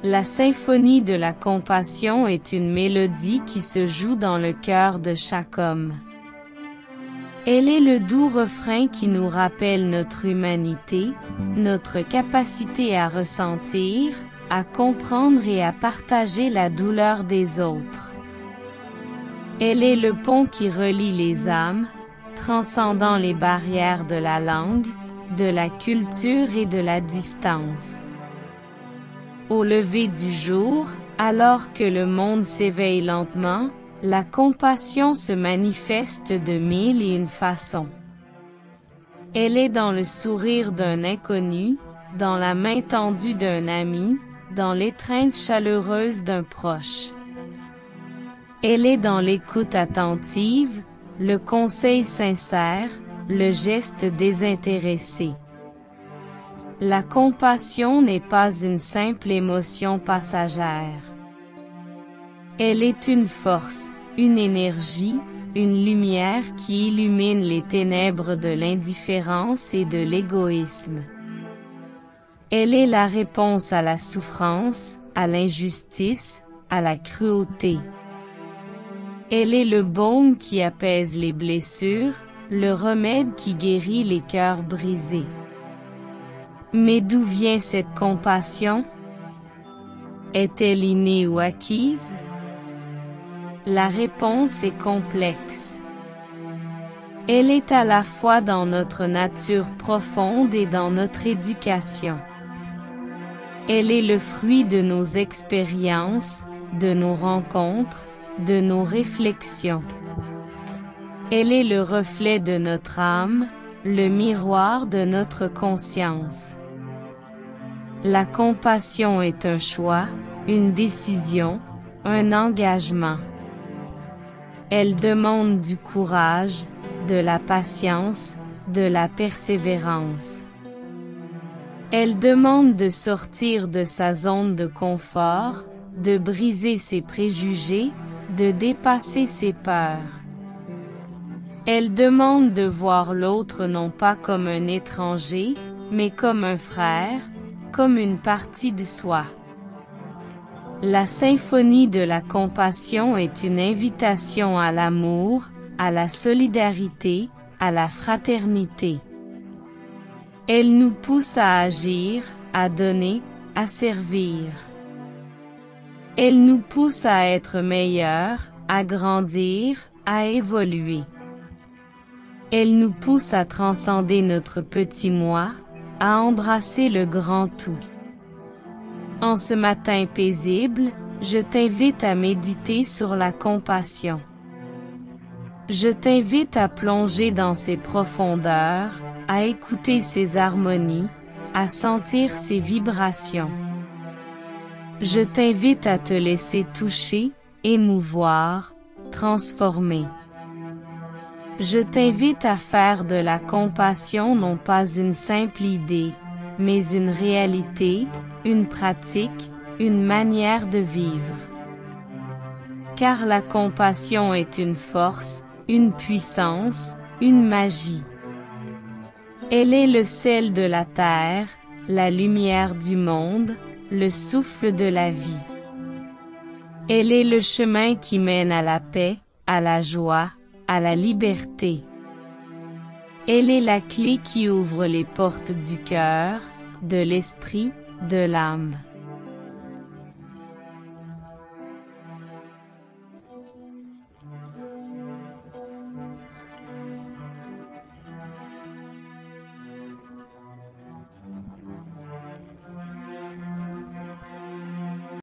La symphonie de la compassion est une mélodie qui se joue dans le cœur de chaque homme. Elle est le doux refrain qui nous rappelle notre humanité, notre capacité à ressentir, à comprendre et à partager la douleur des autres. Elle est le pont qui relie les âmes, transcendant les barrières de la langue, de la culture et de la distance. Au lever du jour, alors que le monde s'éveille lentement, la compassion se manifeste de mille et une façons. Elle est dans le sourire d'un inconnu, dans la main tendue d'un ami, dans l'étreinte chaleureuse d'un proche. Elle est dans l'écoute attentive, le conseil sincère, le geste désintéressé. La compassion n'est pas une simple émotion passagère. Elle est une force, une énergie, une lumière qui illumine les ténèbres de l'indifférence et de l'égoïsme. Elle est la réponse à la souffrance, à l'injustice, à la cruauté. Elle est le baume qui apaise les blessures, le remède qui guérit les cœurs brisés. Mais d'où vient cette compassion? Est-elle innée ou acquise? La réponse est complexe. Elle est à la fois dans notre nature profonde et dans notre éducation. Elle est le fruit de nos expériences, de nos rencontres, de nos réflexions. Elle est le reflet de notre âme, le miroir de notre conscience. La compassion est un choix, une décision, un engagement. Elle demande du courage, de la patience, de la persévérance. Elle demande de sortir de sa zone de confort, de briser ses préjugés, de dépasser ses peurs. Elle demande de voir l'autre non pas comme un étranger, mais comme un frère, comme une partie de soi. La symphonie de la compassion est une invitation à l'amour, à la solidarité, à la fraternité. Elle nous pousse à agir, à donner, à servir. Elle nous pousse à être meilleurs, à grandir, à évoluer. Elle nous pousse à transcender notre petit moi, à embrasser le grand tout. En ce matin paisible, je t'invite à méditer sur la compassion. Je t'invite à plonger dans ses profondeurs, à écouter ses harmonies, à sentir ses vibrations. Je t'invite à te laisser toucher, émouvoir, transformer. Je t'invite à faire de la compassion non pas une simple idée, mais une réalité, une pratique, une manière de vivre. Car la compassion est une force, une puissance, une magie. Elle est le sel de la terre, la lumière du monde, le souffle de la vie. Elle est le chemin qui mène à la paix, à la joie, à la liberté. Elle est la clé qui ouvre les portes du cœur, de l'esprit, de l'âme.